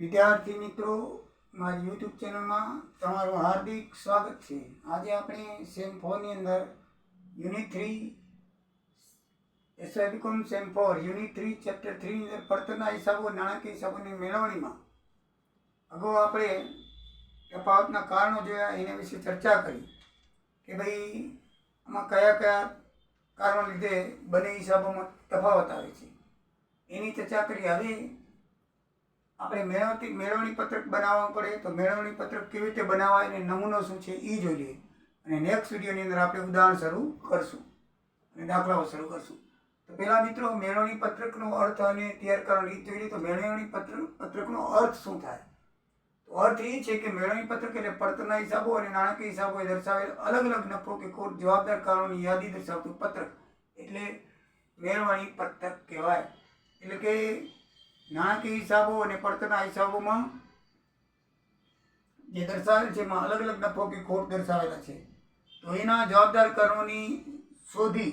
વિદ્યાર્થી મિત્રો, મારી યુટ્યુબ ચેનલમાં તમારું હાર્દિક સ્વાગત છે। આજે આપણે સેમ 4 ની અંદર યુનિટ 3 એસઆઈબીકોમ સેમ 4 યુનિટ 3 ચેપ્ટર 3 ની અંદર પડતરના હિસાબો નાણાકીય હિસાબોની મેળવણીમાં અગાઉ આપણે તફાવતના કારણો જોયા, એના વિશે ચર્ચા કરી કે ભાઈ આમાં કયા કયા કારણો લીધે બંને હિસાબોમાં તફાવત આવે છે, એની ચર્ચા કરી। હવે આપણે મેળવણી પત્રક બનાવવા પડે તો મેળવણી પત્રક કેવી રીતે બનાવાય અને નમૂનો શું છે એ જોઈ લઈએ, અને નેક્સ્ટ વિડીયોની અંદર આપણે ઉદાહરણ શરૂ કરશું અને દાખલાઓ શરૂ કરશું। તો પહેલાં મિત્રો મેળવણી પત્રકનો અર્થ અને તૈયાર કરવાની રીત જોઈ લઈએ। તો મેળવણી પત્રકનો અર્થ શું થાય? તો અર્થ એ છે કે મેળવણી પત્રક એટલે પડતરના હિસાબો અને નાણાકીય હિસાબોએ દર્શાવેલ અલગ અલગ નફો કે ખોટ જવાબદાર કારણોની યાદી દર્શાવતું પત્રક એટલે મેળવણી પત્રક કહેવાય। એટલે કે નાણાકીય હિસાબો અને પડતરના હિસાબોમાં જે દર્શાવેલ છે એમાં અલગ અલગ નફો કે ખોટ દર્શાવેલા છે, તો એના જવાબદાર કારણોની શોધી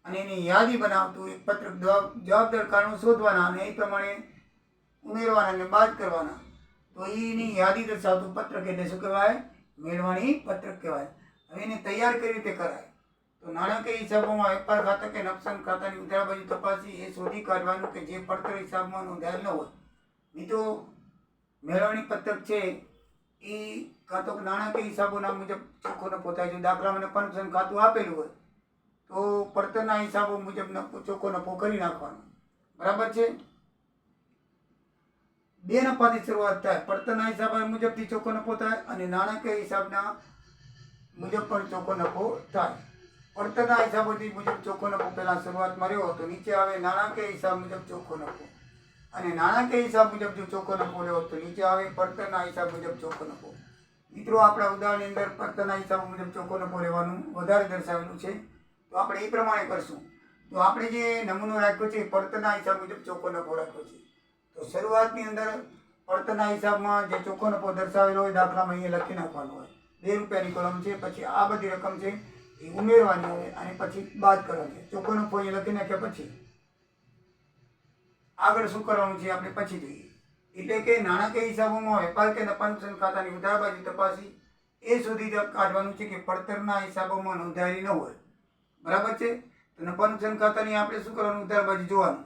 અને એની યાદી બનાવતું એક પત્રક, જવાબદાર કારણો શોધવાના અને એ પ્રમાણે ઉમેરવાના અને બાદ કરવાના, તો એની યાદી દર્શાવતું પત્રક એટલે શું કહેવાય? મેળવણી પત્રક કહેવાય। હવે એને તૈયાર કઈ રીતે કરાય? તો નાણાકીય હિસાબોમાં વેપાર ખાતા કે નુકસાન ખાતાની ઉધાર બાજુ તપાસી એ શોધી કાઢવાનું કે જે પડતર હિસાબમાં નોંધાયેલ ન હોય। મિત્રો મેળવણી પત્રક છે એ કાં તો નાણાકીય હિસાબોના મુજબ ચોખ્ખો નફો થાય। જો દાખલામાં નફા નુકસાન ખાતું આપેલું હોય તો પડતરના હિસાબો મુજબ ચોખ્ખો નફો કરી નાખવાનો, બરાબર છે। બે નફાથી શરૂઆત થાય, પડતરના હિસાબ મુજબથી ચોખ્ખો નફો થાય અને નાણાકીય હિસાબના મુજબ પણ ચોખ્ખો નફો થાય। પડતરના હિસાબોથી મુજબ ચોખ્ખો નફો પહેલાં શરૂઆતમાં રહ્યો તો નીચે આવે નાણાકીય હિસાબ મુજબ ચોખ્ખો નફો, અને નાણાકીય હિસાબ મુજબ જો ચોખ્ખો નફો રહ્યો તો નીચે આવે પડતરના હિસાબ મુજબ ચોખ્ખો નફો। મિત્રો આપણા ઉદાહરણની અંદર પડતરના હિસાબ મુજબ ચોખ્ખો નફો રહેવાનું વધારે દર્શાવેલું છે, તો આપણે એ પ્રમાણે કરશું। તો આપણે જે નમૂનો રાખ્યો છે પડતરના હિસાબ મુજબ ચોખ્ખો નફો રાખ્યો છે, તો શરૂઆતની અંદર પડતરના હિસાબમાં જે ચોખ્ખો નફો દર્શાવેલો હોય દાખલામાં અહીંયા લખી નાખવાનો હોય, 2 રૂપિયાની કોલમ છે, પછી આ બધી રકમ છે એ ઉમેરવાની હોય અને પછી બાદ કરવાની। ચોખ્ખો નફો અહીંયા લખી નાખ્યા પછી આગળ શું કરવાનું છે આપણે પછી જોઈએ। એટલે કે નાણાકીય હિસાબોમાં વેપાર કે નફા નુકસાન ખાતાની ઉધાર બાજુ તપાસી એ શોધી કાઢવાનું છે કે પડતરના હિસાબોમાં નોંધાયેલી ન હોય, બરાબર છે। તો નફા નુકસાન ખાતાની આપણે શું કરવાનું? ઉધાર બાજુ જોવાનું,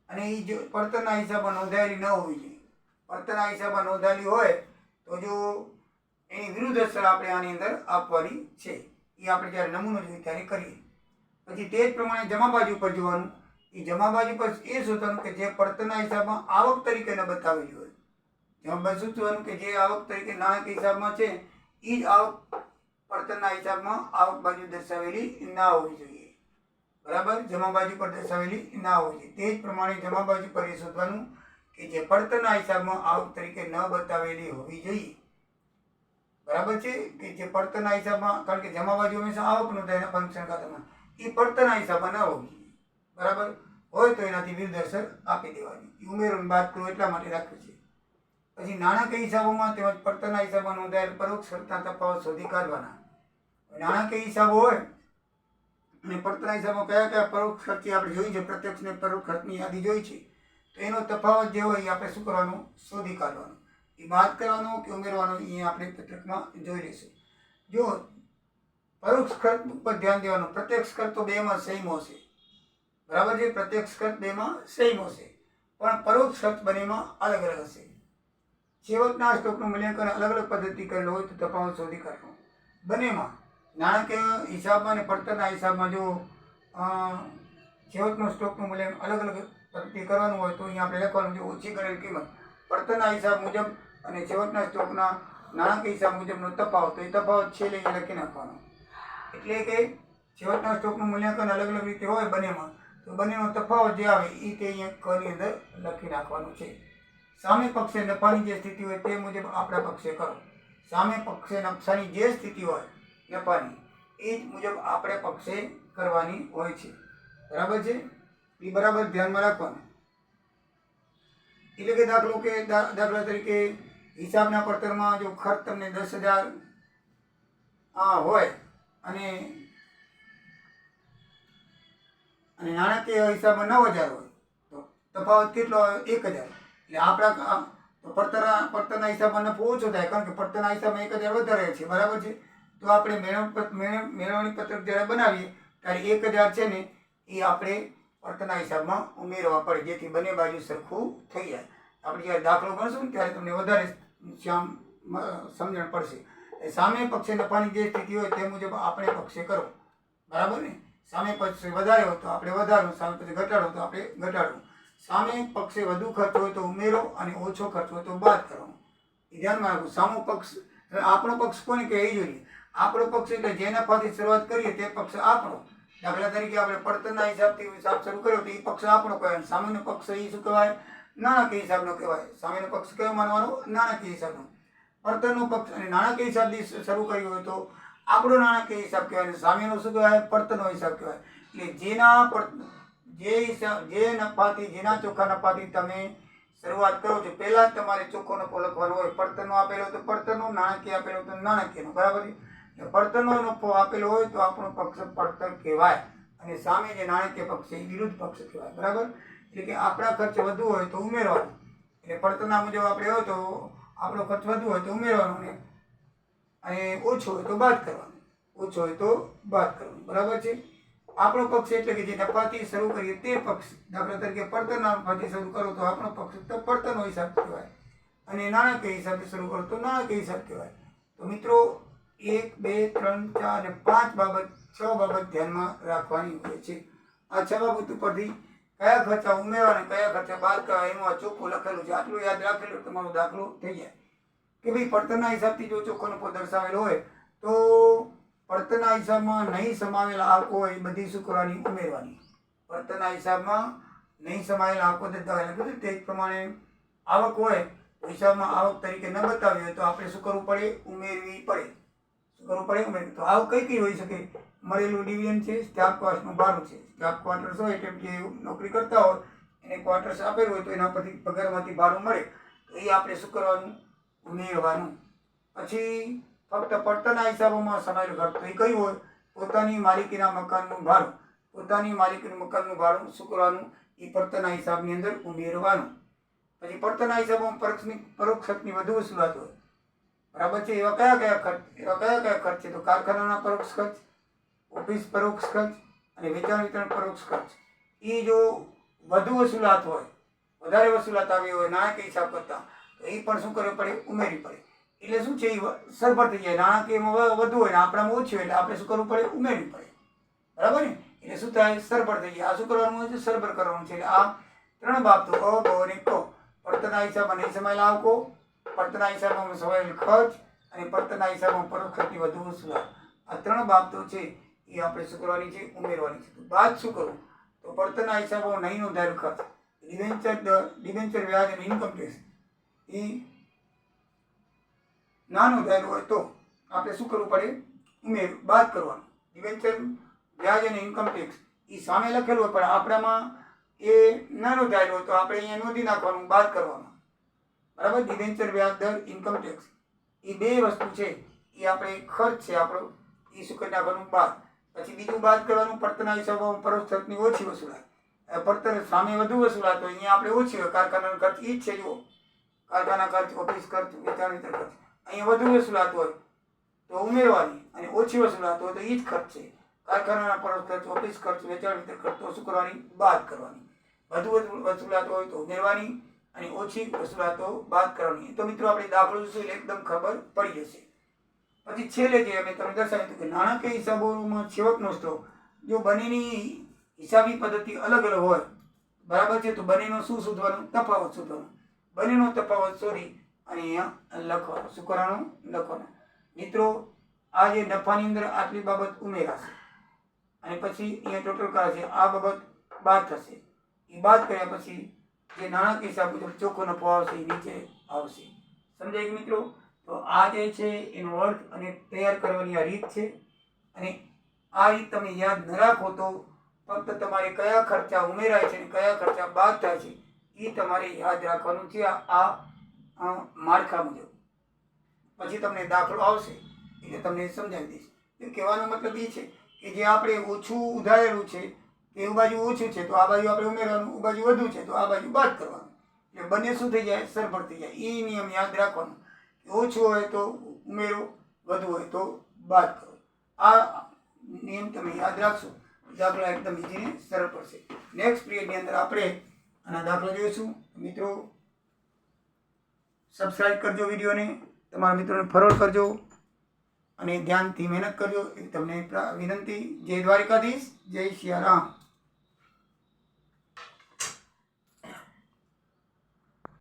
અને એ પડતરના હિસાબમાં નોંધાયેલી ન હોવી જોઈએ। પડતરના હિસાબમાં નોંધાયેલી હોય તો જો એની વિરુદ્ધ અસર આપણે આની અંદર આપવાની છે, એ આપણે જ્યારે નમૂનો જોઈએ ત્યારે કરીએ। પછી તે જ પ્રમાણે જમા બાજુ પર જોવાનું, એ જમા બાજુ પર એ શોધવાનું કે જે પડતરના હિસાબમાં આવક તરીકે ન બતાવેલી હોય। જમા બાજુ શોધવાનું કે જે આવક તરીકે નાણાકીય હિસાબમાં છે એ જ આવક પડતરના હિસાબમાં આવક બાજુ દર્શાવેલી ના હોવી જોઈએ, બરાબર। જમા બાજુ પર દર્શાવેલી ના હોવી જોઈએ। તે જ પ્રમાણે જમા બાજુ પર એ શોધવાનું કે જે પડતરના હિસાબમાં આવક તરીકે ન બતાવેલી હોવી જોઈએ, બરાબર છે। કે જે પડતરના હિસાબમાં, કારણ કે જમા બાજુ હંમેશા આવક નોંધાય નફા નુકસાન ખાતામાં, એ પડતરના હિસાબમાં ન હોવી જોઈએ, બરાબર હોય તો એનાથી વિરુદ્ધ અસર આપી દેવાની, ઉમેરોની બાદ કરવું એટલા માટે રાખ્યું છે। પછી નાણાકીય હિસાબોમાં તેમજ પડતરના હિસાબમાં નોંધાયેલ પરોક્ષ ખર્ચના તફાવત શોધી કાઢવાના। નાણાકીય હિસાબો હોય અને પડતરના હિસાબમાં કયા કયા પરોક્ષ ખર્ચ આપણે જોઈ છે, પ્રત્યક્ષ ને પરોક્ષ ખર્ચની યાદી જોઈ છે, તો એનો તફાવત જે હોય એ આપણે શું કરવાનું? શોધી કાઢવાનું, એ બાદ કરવાનો કે ઉમેરવાનો એ આપણે પત્રકમાં જોઈ લઈશું। જો પરોક્ષ ખર્ચ ઉપર ધ્યાન દેવાનું, પ્રત્યક્ષ ખર્ચ તો બેમાં સેમ હશે, બરાબર છે। પ્રત્યક્ષ ખર્ચ બેમાં સેમ હશે, પણ પરોક્ષ ખર્ચ બંનેમાં અલગ અલગ હશે। છેવટના સ્ટોકનું મૂલ્યાંકન અલગ અલગ પદ્ધતિ કરેલો હોય તો તફાવત શોધી કાઢવો બંનેમાં। નાણાકીય હિસાબમાં અને પડતરના હિસાબમાં જો છેવટનો સ્ટોકનું મૂલ્યાંકન અલગ અલગ પદ્ધતિ કરવાનું હોય તો અહીંયા આપણે લખવાનું છે ઓછી ગણેલ કિંમત પડતરના હિસાબ મુજબ અને છેવટના સ્ટોકના નાણાકીય હિસાબ મુજબનો તફાવત, તો એ તફાવત છેલ્લે અહીંયા લખી નાખવાનો। એટલે કે છેવટના સ્ટોકનું મૂલ્યાંકન અલગ અલગ રીતે હોય બંનેમાં, તો બંનેનો તફાવત જે આવે એ તે અહીંયા કની અંદર લખી નાખવાનું છે। સામે પક્ષે નફાની જે સ્થિતિ હોય તે મુજબ આપણા પક્ષે કરો। સામે પક્ષે નફાની જે સ્થિતિ હોય નફાની એ જ મુજબ આપણે પક્ષે કરવાની હોય છે, બરાબર છે। એ બરાબર ધ્યાનમાં રાખવાનું। એટલે કે દાખલા તરીકે હિસાબના પડતરમાં જો ખર્ચ તમને 10,000 હોય અને નાણાકીય હિસાબમાં 9,000 હોય તો તફાવત કેટલો આવે? 1,000। એટલે આપણા તો પડતરના હિસાબમાં નફો ઓછો થાય, કારણ કે પડતરના હિસાબમાં 1000 વધારે છે, બરાબર છે. તો આપણે મેળવણી પત્રક જ્યારે બનાવીએ ત્યારે 1000 છે ને એ આપણે પડતરના હિસાબમાં ઉમેરવા પડે, જેથી બંને બાજુ સરખું થઈ જાય. આપણે જ્યારે દાખલો ગણશું ને ત્યારે તમને વધારે સમજણ પડશે. સામે પક્ષે નફાની જે સ્થિતિ હોય તે મુજબ આપણે પક્ષે કરો, બરાબર ને. સામે પક્ષે વધારે હોય તો આપણે વધારવું, સામે પક્ષે ઘટાડો તો આપણે ઘટાડવું. સામે પક્ષે વધુ ખર્ચ હોય તો ઉમેરો અને ઓછો ખર્ચ હોય તો બાદ કરવાનો. એ ધ્યાનમાં રાખવું. સામો પક્ષ, આપણો પક્ષ કોને કહે એ જોઈએ. આપણો પક્ષ એટલે જે નફાથી શરૂઆત કરીએ તે પક્ષ આપણો. દાખલા તરીકે આપણે પડતરના હિસાબથી હિસાબ શરૂ કર્યો તો એ પક્ષ આપણો કહેવાય. સામેનો પક્ષ એ શું કહેવાય? નાણાકીય હિસાબનો કહેવાય. સામેનો પક્ષ કયો માનવાનો? નાણાકીય હિસાબનો. પડતરનો પક્ષ અને નાણાકીય હિસાબથી શરૂ કર્યો હોય તો આપણો નાણાકીય હિસાબ કહેવાય, અને સામેનો શું કહેવાય? પડતરનો હિસાબ કહેવાય. એટલે જે નફાથી, જેના ચોખ્ખા નફાથી તમે શરૂઆત કરો છો, પહેલા જ તમારે ચોખ્ખો નફો લખવાનો હોય. પડતરનો આપેલો તો પડતરનો, નાણાકીય આપેલો તો નાણાકીયનો, બરાબર છે. એટલે પડતરનો નફો આપેલો હોય તો આપણો પક્ષ પડતર કહેવાય, અને સામે જે નાણાકીય પક્ષ છે એ વિરુદ્ધ પક્ષ કહેવાય, બરાબર. એટલે કે આપણા ખર્ચ વધુ હોય તો ઉમેરવાનો. એટલે પડતરના મુજબ આપણે હોય તો આપણો ખર્ચ વધુ હોય તો ઉમેરવાનો, ને અને ઓછો હોય તો બાદ કરવાનો. ઓછો હોય તો બાદ કરવાનો, બરાબર છે. આપણો પક્ષ એટલે કે જે નફાથી શરૂ કરીએ તે પક્ષ. દાખલા તરીકે પડતરના નફાથી શરૂ કરો તો આપણો પક્ષ તો પડતરનો હિસાબ કહેવાય, અને નાણાકીય હિસાબથી શરૂ કરો તો નાણાકીય હિસાબ કહેવાય. તો મિત્રો 1, 2, 3, 4 અને 5 બાબત, 6 બાબત ધ્યાનમાં રાખવાની હોય છે. આ 6 બાબત ઉપરથી કયા ખર્ચા ઉમેરવા અને કયા ખર્ચા બાદ કરવા એનું આ ચોખ્ખું લખેલું છે. આટલું યાદ રાખેલું તમારો દાખલો થઈ જાય કે ભાઈ પડતરના હિસાબથી જો ચોખ્ખો નફો દર્શાવેલો હોય તો પડતરના હિસાબમાં નહીં સમાવેલા આવકો હોય એ બધી શું કરવાની? ઉમેરવાની. પડતરના હિસાબમાં નહીં સમાવેલા આવકો લખ્યું તે જ પ્રમાણે આવક હોય તો હિસાબમાં આવક તરીકે ન બતાવી હોય તો આપણે શું કરવું પડે? ઉમેરવી પડે. શું કરવું પડે? ઉમેરવી. તો આવક કઈ કઈ હોઈ શકે? મળેલું ડિવિડન્ડ છે, સ્ટાફ કોસ્ટનું ભાડું છે. સ્ટાફ ક્વાર્ટર્સ હોય એટલે જે નોકરી કરતા હોય એને ક્વાર્ટર્સ આપેલું હોય તો એના પરથી પગારમાંથી ભાડું મળે તો એ આપણે શું કરવાનું? ઉમેરવાનું. પછી ફક્ત પડતરના હિસાબોમાં સમાયેલું ખર્ચ તો એ કયું હોય? પોતાની માલિકીના મકાનનું ભાડું. પોતાની માલિકીનું મકાનનું ભાડું શું કરવાનું? એ પડતરના હિસાબની અંદર ઉમેરવાનું. પછી પડતરના હિસાબોમાં પરોક્ષ ખર્ચની વધુ વસૂલાત હોય, બરાબર છે. એવા કયા કયા ખર્ચ છે? તો કારખાનાના પરોક્ષ ખર્ચ, ઓફિસ પરોક્ષ ખર્ચ અને વેચાણ વિતરણ પરોક્ષ ખર્ચ. એ જો વધુ વસૂલાત હોય, વધારે વસૂલાત આવી હોય નાણાકીય હિસાબ કરતા, તો એ પણ શું કરવું પડે? ઉમેરવી પડે. એટલે શું છે? એ સરભર થઈ જાય. નાણાકીયમાં વધુ હોય ને આપણામાં ઓછી હોય એટલે આપણે શું કરવું પડે? ઉમેરવી પડે, બરાબર ને. એટલે શું થાય? સરભર થઈ જાય. આ શું કરવાનું હોય છે? સરભર કરવાનું છે. એટલે આ 3 બાબતો અ, બ અને ક. પડતરના હિસાબમાં નહીં સમાયેલા આવકો, પડતરના હિસાબમાં સમાયેલ ખર્ચ અને પડતરના હિસાબમાં પરોક્ષ ખર્ચની વધુ વસૂલાત. આ 3 બાબતો છે એ આપણે શું કરવાની છે? ઉમેરવાની છે. બાદ શું કરવું? તો પડતરના હિસાબોમાં નહીં નોંધાયેલ ખર્ચ, ડિબેન્ચર વ્યાજ અને ઇન્કમ ટેક્સ એ ના નોંધાયેલું હોય તો આપણે શું કરવું પડે? બાદ કરવાનું. ડિબેન્ચર વ્યાજ અને ઇન્કમ ટેક્સ એ સામે લખેલું હોય પણ આપણામાં એ ના નોંધાયેલું હોય તો આપણે અહીંયા નોંધી નાખવાનું, બાદ કરવાનું, બરાબર. ડિબેન્ચર વ્યાજ દર, ઇન્કમ ટેક્સ એ 2 વસ્તુ છે એ આપણે ખર્ચ છે આપણો, એ શું કરી નાખવાનું? બાદ. પછી બીજું બાદ કરવાનું પડતરના હિસાબોમાં પરોક્ષ ખર્ચની ઓછી વસૂલાત. પડતર સામે વધુ વસૂલાત હોય, અહીંયા આપણે ઓછી હોય. કારખાનાનો ખર્ચ એ જ છે. જુઓ, કારખાના ખર્ચ, ઓફિસ ખર્ચ, વેચાણ વિતરણ ખર્ચ. અહીંયા વધુ વસૂલાત હોય તો ઉમેરવાની, અને ઓછી વસૂલાત હોય તો એ જ ખર્ચ છે. કારખાનાના પરોક્ષ ખર્ચ, ઓફિસ ખર્ચ, વેચાણ વિતરણ ખર્ચ તો શું કરવાની? બાદ કરવાની. વધુ વસૂલાત હોય તો ઉમેરવાની અને ઓછી વસૂલાતો બાદ કરવાની. તો મિત્રો આપણે દાખલો જોશું એટલે એકદમ ખબર પડી જશે. પછી છેલ્લે જે અમે તમને દર્શાવ્યું હતું કે નાણાકીય હિસાબોમાં છેવટનો સ્ત્રોત. જો બંનેની હિસાબી પદ્ધતિ અલગ અલગ હોય, બરાબર છે, તો બંનેનો શું શોધવાનું? તફાવત શોધવાનો. બંનેનો તફાવત શોધી અને અહીંયા લખવાનું. શું કરવાનું? લખવાનું. મિત્રો આ જે નફાની અંદર આટલી બાબત ઉમેરાશે અને પછી અહીંયા ટોટલ કરાશે. આ બાબત બાદ થશે. એ બાદ કર્યા પછી જે નાણાકીય હિસાબ મુજબ ચોખ્ખો નફો આવશે એ નીચે આવશે. સમજાય મિત્રો? તો આ જે છે એનો અર્થ અને તૈયાર કરવાની આ રીત છે. અને આ રીત તમે યાદ ન રાખો તો ફક્ત તમારે કયા ખર્ચા ઉમેરાય છે અને કયા ખર્ચા બાદ થાય છે એ તમારે યાદ રાખવાનું છે આ માળખા મુજબ. પછી તમને દાખલો આવશે એટલે તમને સમજાવી દઈશ. એ કહેવાનો મતલબ એ છે કે જે આપણે ઓછું ઉધારેલું છે, એ બાજુ ઓછું છે તો આ બાજુ આપણે ઉમેરવાનું, બાજુ વધુ છે તો આ બાજુ બાદ કરવાનું. એટલે બંને શું થઈ જાય? સરભર થઈ જાય. એ નિયમ યાદ રાખવાનો. ઓછું હોય તો ઉમેરો, વધુ હોય તો બાદ કરો. આ નિયમ તમે યાદ રાખશો, દાખલા એકદમ ઇઝી ને સરળ પડશે. નેક્સ્ટ પીરિયડની અંદર આપણે આના દાખલા જોઈશું. મિત્રો સબસ્ક્રાઈબ કરજો વિડીયોને, તમારા મિત્રોને ફોરવર્ડ કરજો અને ધ્યાનથી મહેનત કરજો એ તમને વિનંતી. જય દ્વારિકાધીશ, જય સિયારામ.